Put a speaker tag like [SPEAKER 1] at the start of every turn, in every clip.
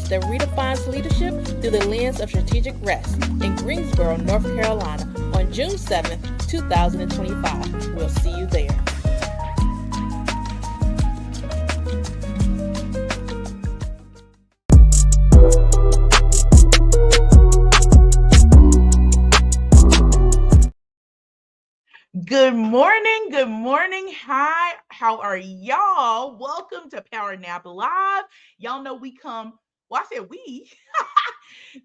[SPEAKER 1] that redefines leadership through the lens of strategic rest in Greensboro, North Carolina on June 7th, 2025. We'll see you there.
[SPEAKER 2] Good morning. Good morning. Hi. How are y'all? Welcome to Power Nap Live. Y'all know we come, well, I said we.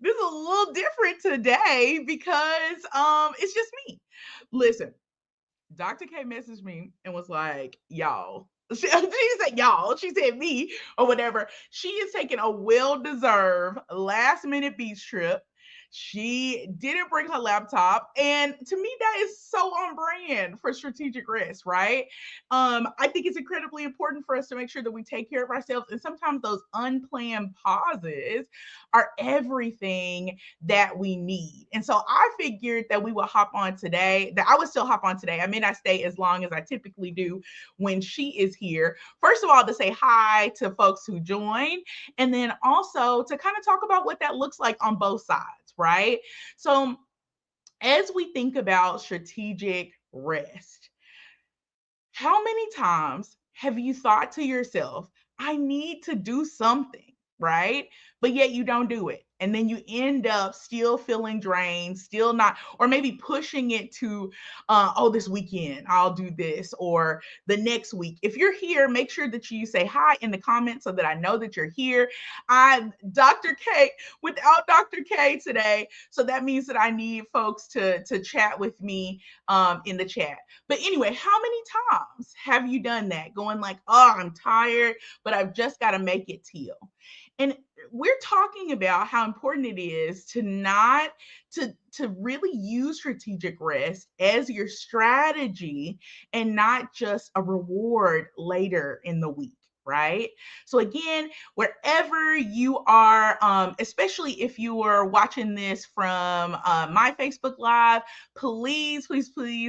[SPEAKER 2] This is a little different today because it's just me. Listen, Dr. K messaged me and was like, y'all. She said y'all, she said me or whatever. She is taking a well-deserved last-minute beach trip. She didn't bring her laptop. And to me, that is so on brand for strategic rest, right? I think it's incredibly important for us to make sure that we take care of ourselves. And sometimes those unplanned pauses are everything that we need. And so I figured that we would hop on today, that I would still hop on today. I may not stay as long as I typically do when she is here. First of all, to say hi to folks who join, and then also to kind of talk about what that looks like on both sides, right? So, as we think about strategic rest, how many times have you thought to yourself, I need to do something, right? But yet you don't do it. And then you end up still feeling drained, still not, or maybe pushing it to, oh, this weekend, I'll do this, or the next week. If you're here, make sure that you say hi in the comments so that I know that you're here. I'm Dr. K without Dr. K today. So that means that I need folks to chat with me in the chat. But anyway, how many times have you done that? Going like, oh, I'm tired, but I've just got to make it till. And we're talking about how important it is to not to really use strategic rest as your strategy and not just a reward later in the week, right? So again, wherever you are, especially if you are watching this from my Facebook Live, please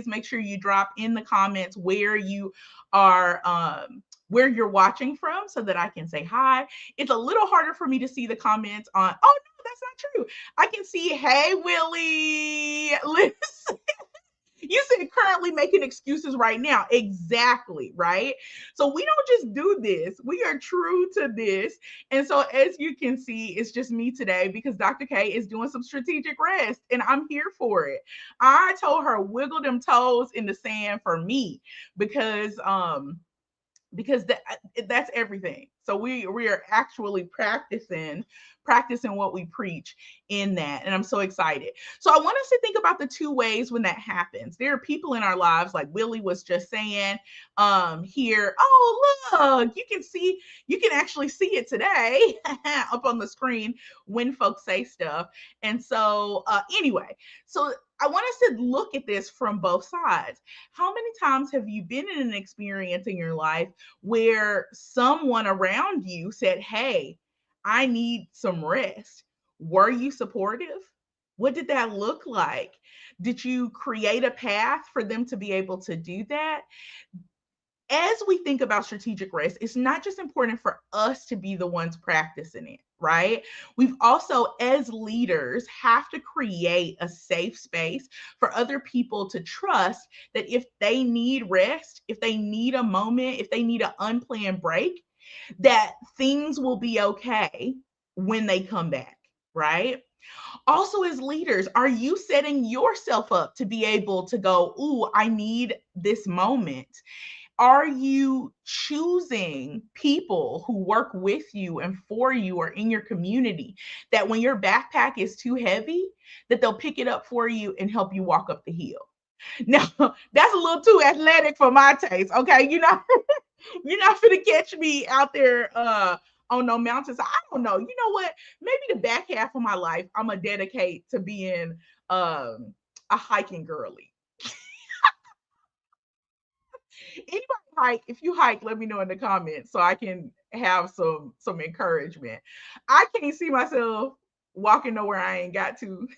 [SPEAKER 2] make sure you drop in the comments where you are, where you're watching from so that I can say hi. It's a little harder for me to see the comments on, oh no, that's not true. I can see, hey, Willie. Listen, you said currently making excuses right now. Exactly, right? So we don't just do this. We are true to this. And so as you can see, it's just me today because Dr. K is doing some strategic rest and I'm here for it. I told her wiggle them toes in the sand for me because that's everything. So we are actually practicing what we preach in that, and I'm so excited. So I want us to think about the two ways when that happens. There are people in our lives, like Willie was just saying here. Oh, look, you can actually see it today up on the screen when folks say stuff. And so anyway, so I want us to look at this from both sides. How many times have you been in an experience in your life where someone around you said, hey, I need some rest? Were you supportive? What did that look like? Did you create a path for them to be able to do that? As we think about strategic rest, it's not just important for us to be the ones practicing it, right? We've also, as leaders, have to create a safe space for other people to trust that if they need rest, if they need a moment, if they need an unplanned break, that things will be okay when they come back, right? Also, as leaders, are you setting yourself up to be able to go, ooh, I need this moment? Are you choosing people who work with you and for you or in your community that when your backpack is too heavy, that they'll pick it up for you and help you walk up the hill? Now, that's a little too athletic for my taste. Okay. You're not gonna catch me out there on no mountains. I don't know. You know what? Maybe the back half of my life I'm gonna dedicate to being a hiking girly. Anybody hike? If you hike, let me know in the comments so I can have some encouragement. I can't see myself walking nowhere I ain't got to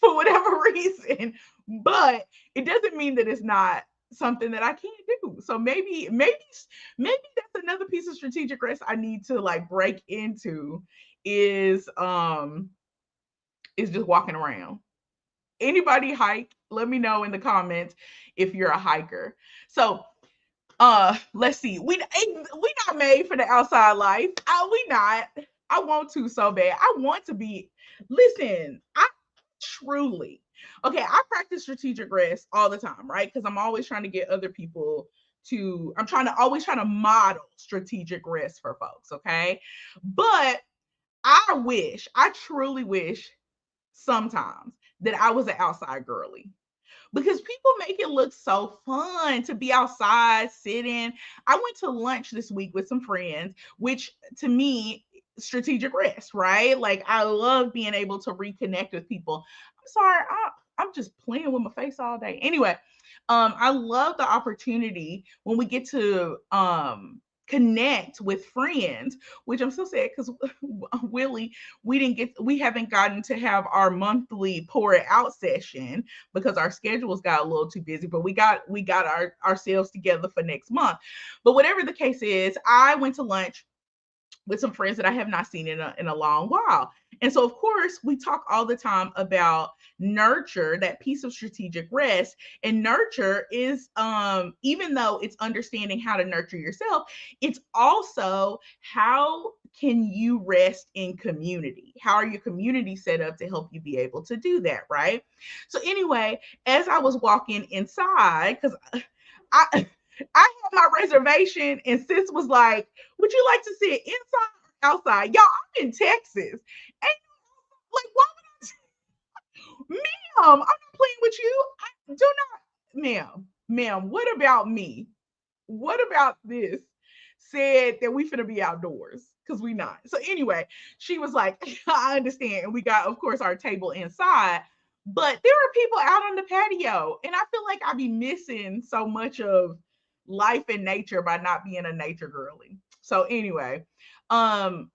[SPEAKER 2] for whatever reason, but it doesn't mean that it's not something that I can't do. So maybe that's another piece of strategic rest I need to like break into is just walking around. Anybody hike? Let me know in the comments if you're a hiker. So let's see. We not made for the outside life. We not. I want to so bad. I want to be. Listen, I truly. Okay, I practice strategic rest all the time, right? Because I'm always trying to get other people to. I'm trying to always trying to model strategic rest for folks. Okay, but I truly wish sometimes that I was an outside girly because people make it look so fun to be outside sitting. I went to lunch this week with some friends, which to me, strategic rest, right? Like I love being able to reconnect with people. I'm sorry, I'm just playing with my face all day. Anyway, I love the opportunity when we get to connect with friends, which I'm so sad because Willie, we haven't gotten to have our monthly pour it out session because our schedules got a little too busy, but we got ourselves together for next month. But whatever the case is, I went to lunch with some friends that I have not seen in a long while. And so, of course, we talk all the time about nurture, that piece of strategic rest. And nurture is, even though it's understanding how to nurture yourself, it's also how can you rest in community? How are your community set up to help you be able to do that, right? So, anyway, as I was walking inside, because I I had my reservation, and sis was like, "Would you like to sit inside or outside?" Y'all, I'm in Texas. And like, why would I? Ma'am, I'm not playing with you. I do not, ma'am. What about me? What about this? Said that we finna be outdoors because we not. So anyway, she was like, I understand. And we got, of course, our table inside. But there were people out on the patio. And I feel like I'd be missing so much of life and nature by not being a nature girly. So anyway, um,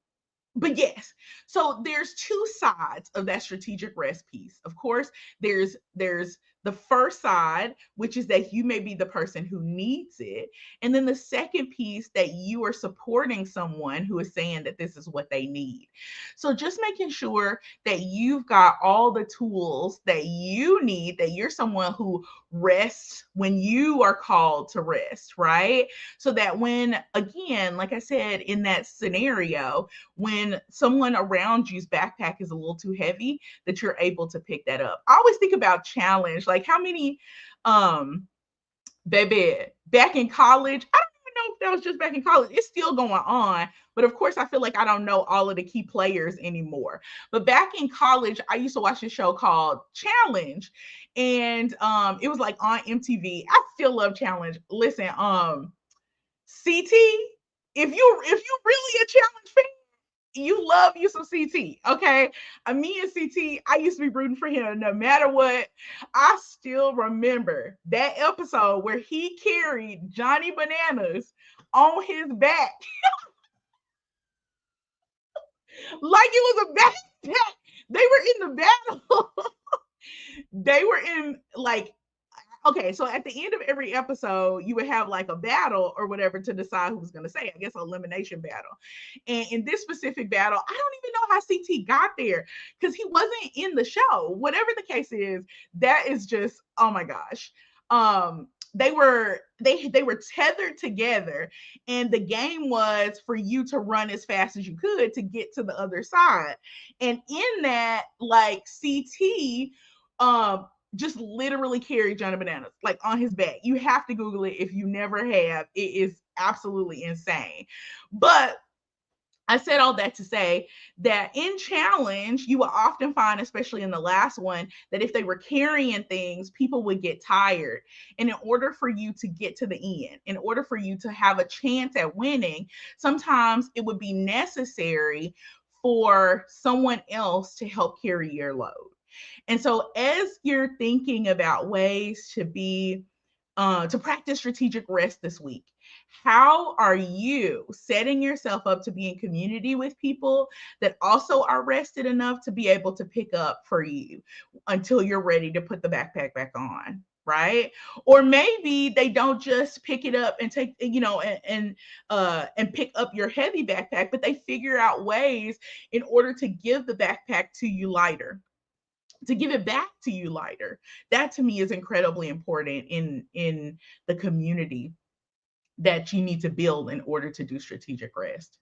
[SPEAKER 2] but yes, so there's two sides of that strategic rest piece. Of course, there's the first side, which is that you may be the person who needs it, and then the second piece that you are supporting someone who is saying that this is what they need. So just making sure that you've got all the tools that you need, that you're someone who rests when you are called to rest, right? So that when, again, like I said, in that scenario, when someone around you's backpack is a little too heavy, that you're able to pick that up. I always think about challenge, like how many baby, back in college, I don't even know if that was just back in college. It's still going on. But of course, I feel like I don't know all of the key players anymore. But back in college, I used to watch a show called Challenge. And it was like on MTV. I still love Challenge. Listen, CT, if you really a challenge fan, you love you some CT, okay? Me and CT, I used to be rooting for him no matter what. I still remember that episode where he carried Johnny Bananas on his back like it was a backpack. They were in the battle. They were in like okay, so at the end of every episode, you would have like a battle or whatever to decide who's going to say, I guess, an elimination battle. And in this specific battle, I don't even know how CT got there because he wasn't in the show. Whatever the case is, that is just, oh my gosh. They were tethered together, and the game was for you to run as fast as you could to get to the other side. And in that, like CT just literally carried Johnny Bananas like on his back. You have to Google it if you never have. It is absolutely insane. But I said all that to say that in challenge, you will often find, especially in the last one, that if they were carrying things, people would get tired. And in order for you to get to the end, in order for you to have a chance at winning, sometimes it would be necessary for someone else to help carry your load. And so, as you're thinking about ways to practice strategic rest this week, how are you setting yourself up to be in community with people that also are rested enough to be able to pick up for you until you're ready to put the backpack back on? right? Or maybe they don't just pick it up and take, and pick up your heavy backpack, but they figure out ways in order to give the backpack to you lighter, to give it back to you lighter. That to me is incredibly important in the community that you need to build in order to do strategic rest.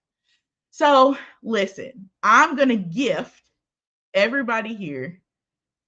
[SPEAKER 2] So listen, I'm gonna gift everybody here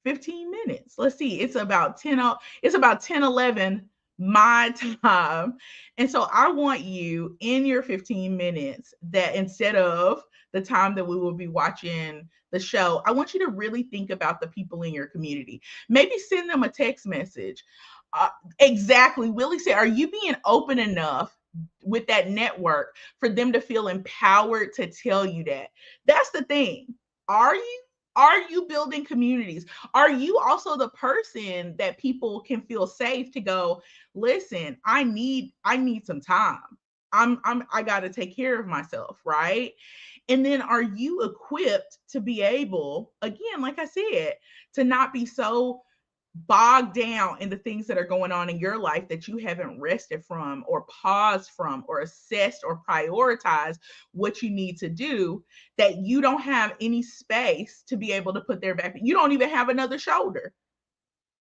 [SPEAKER 2] 15 minutes. Let's see. It's about 10:11 my time. And so I want you in your 15 minutes that instead of the time that we will be watching the show, I want you to really think about the people in your community. Maybe send them a text message. Uh, exactly. Willie said, are you being open enough with that network for them to feel empowered to tell you that? That's the thing. Are you? Are you building communities? Are you also the person that people can feel safe to go, listen, I need some time. I got to take care of myself, right? And then are you equipped to be able, again, like I said, to not be so bogged down in the things that are going on in your life that you haven't rested from or paused from or assessed or prioritized what you need to do, that you don't have any space to be able to put their back. You don't even have another shoulder.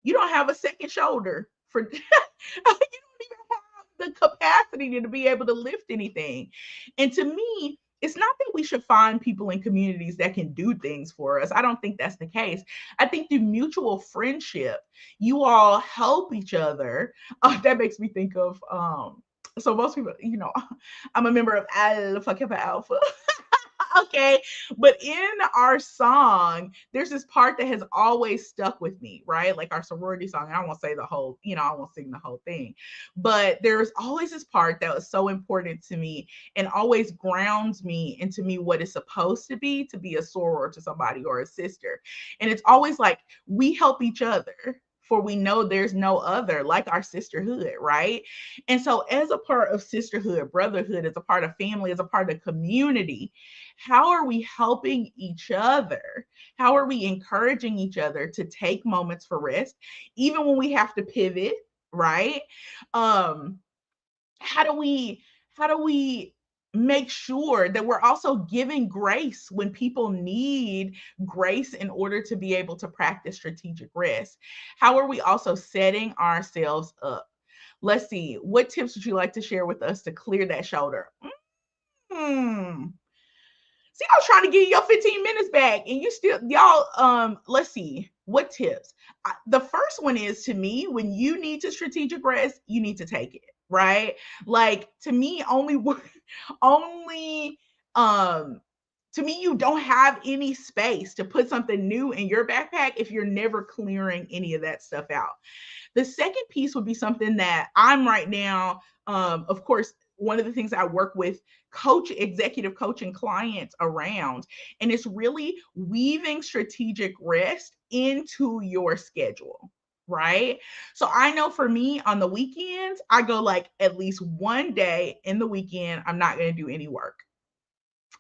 [SPEAKER 2] You don't have a second shoulder for you don't even have the capacity to be able to lift anything. And to me, it's not that we should find people in communities that can do things for us. I don't think that's the case. I think through mutual friendship, you all help each other. That makes me think of so most people, I'm a member of Alpha Kappa Alpha. Okay. But in our song, there's this part that has always stuck with me, right? Like our sorority song. And I won't say the whole, I won't sing the whole thing. But there's always this part that was so important to me and always grounds me into me what it's supposed to be a soror to somebody or a sister. And it's always like we help each other. For we know there's no other like our sisterhood, right? And so, as a part of sisterhood, brotherhood, as a part of family, as a part of community, how are we helping each other? How are we encouraging each other to take moments for rest, even when we have to pivot, right? Um, how do we make sure that we're also giving grace when people need grace in order to be able to practice strategic rest? How are we also setting ourselves up? Let's see. What tips would you like to share with us to clear that shoulder? Hmm. See, I was trying to give you your 15 minutes back, and you still, y'all. Let's see what tips. The first one is, to me, when you need to strategic rest, you need to take it. Right? Like, to me, only to me, you don't have any space to put something new in your backpack if you're never clearing any of that stuff out. The second piece would be something that I'm right now, of course, one of the things I work with executive coaching clients around, and it's really weaving strategic rest into your schedule. Right. So I know for me on the weekends, I go like at least one day in the weekend, I'm not going to do any work.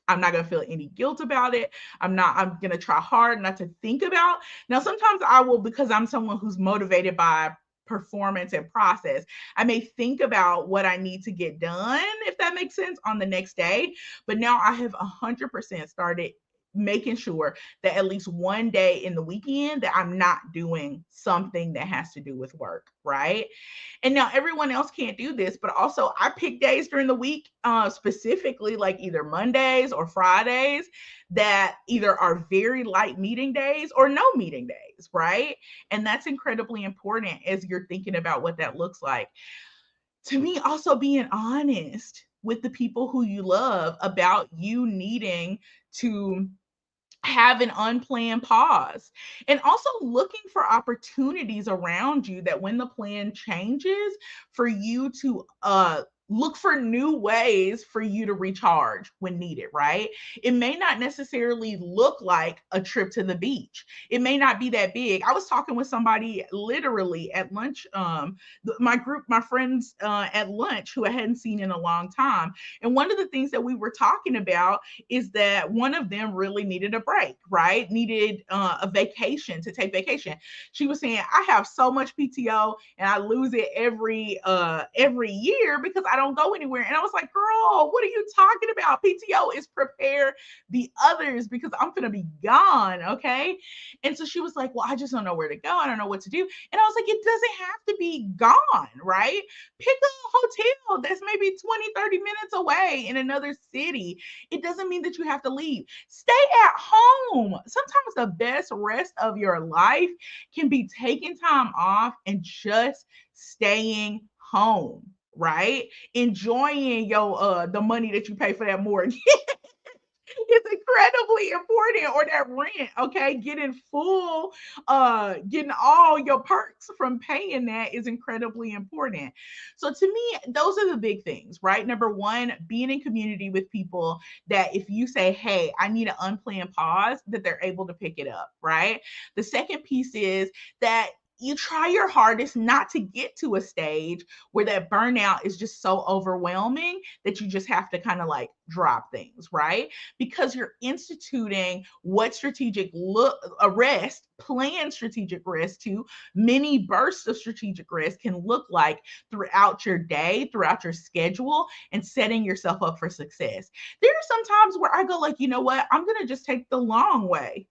[SPEAKER 2] I'm not going to feel any guilt about it. I'm going to try hard not to think about. Now, sometimes I will, because I'm someone who's motivated by performance and process. I may think about what I need to get done, if that makes sense, on the next day. But now I have 100% started making sure that at least one day in the weekend that I'm not doing something that has to do with work, right? And now everyone else can't do this, but also I pick days during the week, specifically like either Mondays or Fridays, that either are very light meeting days or no meeting days, right? And that's incredibly important as you're thinking about what that looks like. To me, also being honest with the people who you love about you needing to have an unplanned pause, and also looking for opportunities around you that when the plan changes, for you to look for new ways for you to recharge when needed, right? It may not necessarily look like a trip to the beach. It may not be that big. I was talking with somebody literally at lunch, my group, my friends at lunch who I hadn't seen in a long time. And one of the things that we were talking about is that one of them really needed a break, right? Needed a vacation, to take vacation. She was saying, I have so much PTO and I lose it every year because I don't go anywhere. And I was like, girl, what are you talking about? PTO is prepare the others because I'm gonna be gone. Okay. And so she was like, well, I just don't know where to go. I don't know what to do. And I was like, it doesn't have to be gone, right? Pick a hotel that's maybe 20, 30 minutes away in another city. It doesn't mean that you have to leave. Stay at home. Sometimes the best rest of your life can be taking time off and just staying home, right? Enjoying your the money that you pay for that mortgage. It's incredibly important, or that rent, okay? Getting full, getting all your perks from paying that is incredibly important. So to me, those are the big things, right? Number one, being in community with people that if you say, hey, I need an unplanned pause, that they're able to pick it up, right? The second piece is that you try your hardest not to get to a stage where that burnout is just so overwhelming that you just have to kind of like drop things, right? Because you're instituting what strategic rest, planned strategic rest to many bursts of strategic rest can look like throughout your day, throughout your schedule, and setting yourself up for success. There are some times where I go like, you know what? I'm going to just take the long way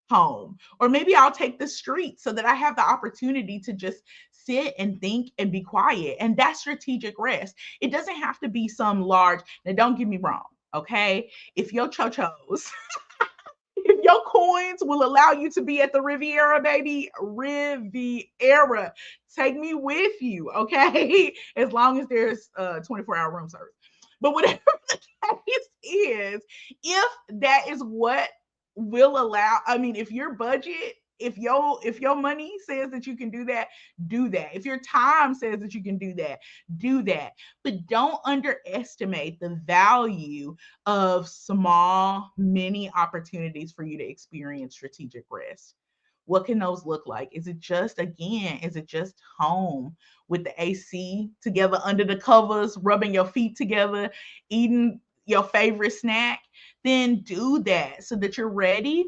[SPEAKER 2] home, or maybe I'll take the street so that I have the opportunity to just sit and think and be quiet. And that's strategic rest. It doesn't have to be some large. Now don't get me wrong, okay? If your chochos, if your coins will allow you to be at the Riviera, baby, Riviera, take me with you, okay? As long as there's 24-hour room service. But whatever the case is, if that is what will allow, I mean, if your budget, if your money says that you can do that, do that. If your time says that you can do that, do that. But don't underestimate the value of small, many opportunities for you to experience strategic rest. What can those look like? Is it just, again, is it just home with the AC together under the covers, rubbing your feet together, eating your favorite snack? Then do that so that you're ready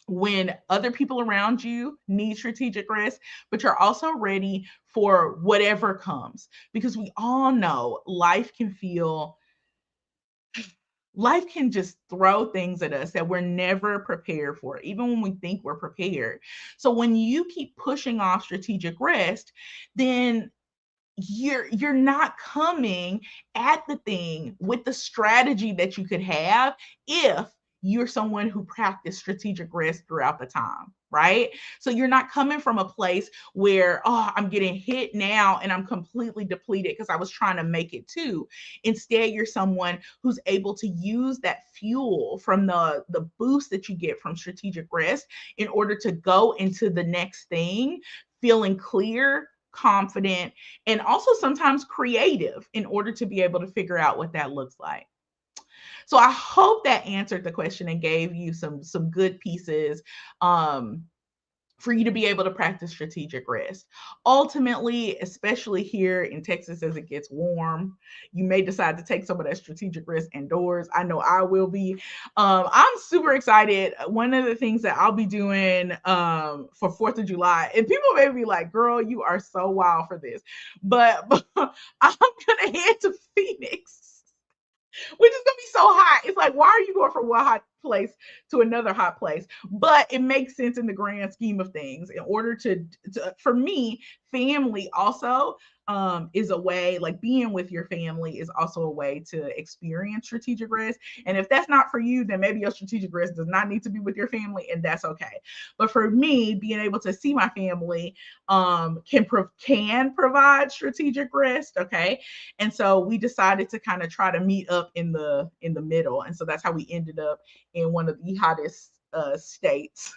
[SPEAKER 2] when other people around you need strategic rest, but you're also ready for whatever comes. Because we all know life can just throw things at us that we're never prepared for, even when we think we're prepared. So when you keep pushing off strategic rest, then you're not coming at the thing with the strategy that you could have if you're someone who practiced strategic rest throughout the time, right? So you're not coming from a place where, oh, I'm getting hit now and I'm completely depleted because I was trying to make it too. Instead, you're someone who's able to use that fuel from the boost that you get from strategic rest in order to go into the next thing feeling clear, confident, and also sometimes creative in order to be able to figure out what that looks like. So I hope that answered the question and gave you some good pieces um, for you to be able to practice strategic rest. Ultimately, especially here in Texas as it gets warm, you may decide to take some of that strategic rest indoors. I know I will be. I'm super excited. One of the things that I'll be doing for 4th of July, and people may be like, girl, you are so wild for this. But I'm going to head to Phoenix, which is gonna be so hot. It's like, why are you going from one hot place to another hot place? But it makes sense in the grand scheme of things. In order to for me, family also is a way, like being with your family is also a way to experience strategic rest. And if that's not for you, then maybe your strategic rest does not need to be with your family, and that's okay. But for me, being able to see my family can provide strategic rest. Okay, and so we decided to kind of try to meet up in the middle, and so that's how we ended up in one of the hottest states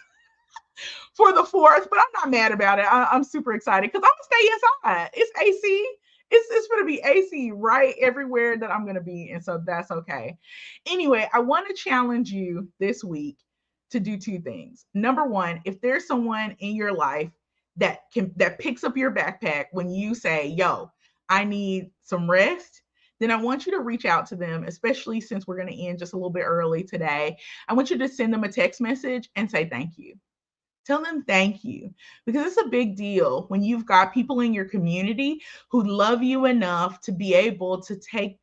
[SPEAKER 2] for the 4th. But I'm not mad about it. I'm super excited because I'm gonna stay inside. It's AC. It's going to be AC right everywhere that I'm going to be. And so that's okay. Anyway, I want to challenge you this week to do two things. Number one, if there's someone in your life that picks up your backpack when you say, yo, I need some rest, then I want you to reach out to them, especially since we're going to end just a little bit early today. I want you to send them a text message and say thank you. Tell them thank you, because it's a big deal when you've got people in your community who love you enough to be able to take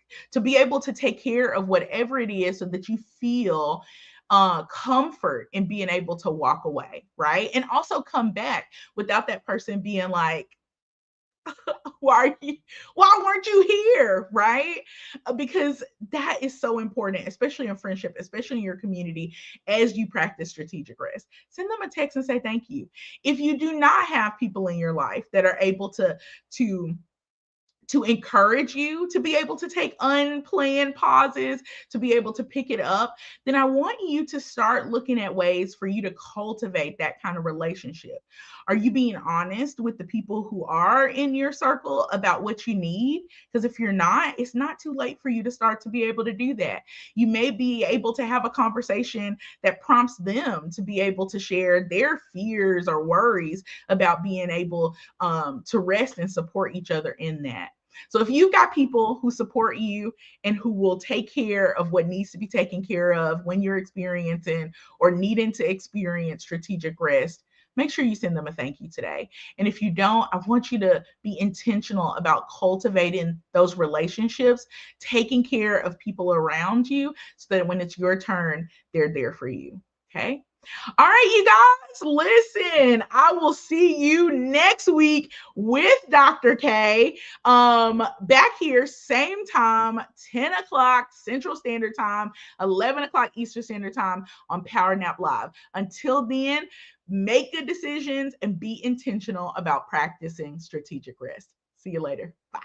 [SPEAKER 2] care of whatever it is, so that you feel comfort in being able to walk away, right? And also come back without that person being like, why weren't you here, right? Because that is so important, especially in friendship, especially in your community, as you practice strategic rest. Send them a text and say thank you. If you do not have people in your life that are able to to encourage you to be able to take unplanned pauses, to be able to pick it up, then I want you to start looking at ways for you to cultivate that kind of relationship. Are you being honest with the people who are in your circle about what you need? Because if you're not, it's not too late for you to start to be able to do that. You may be able to have a conversation that prompts them to be able to share their fears or worries about being able to rest and support each other in that. So if you've got people who support you and who will take care of what needs to be taken care of when you're experiencing or needing to experience strategic rest, make sure you send them a thank you today. And if you don't, I want you to be intentional about cultivating those relationships, taking care of people around you, so that when it's your turn, they're there for you. Okay. All right, you guys, listen, I will see you next week with Dr. K. Back here, same time, 10 o'clock Central Standard Time, 11 o'clock Eastern Standard Time on Power Nap Live. Until then, make good decisions and be intentional about practicing strategic rest. See you later. Bye.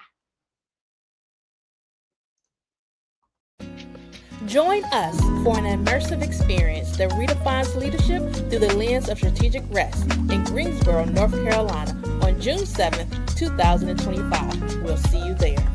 [SPEAKER 1] Join us for an immersive experience that redefines leadership through the lens of strategic rest in Greensboro, North Carolina on June 7th, 2025. We'll see you there.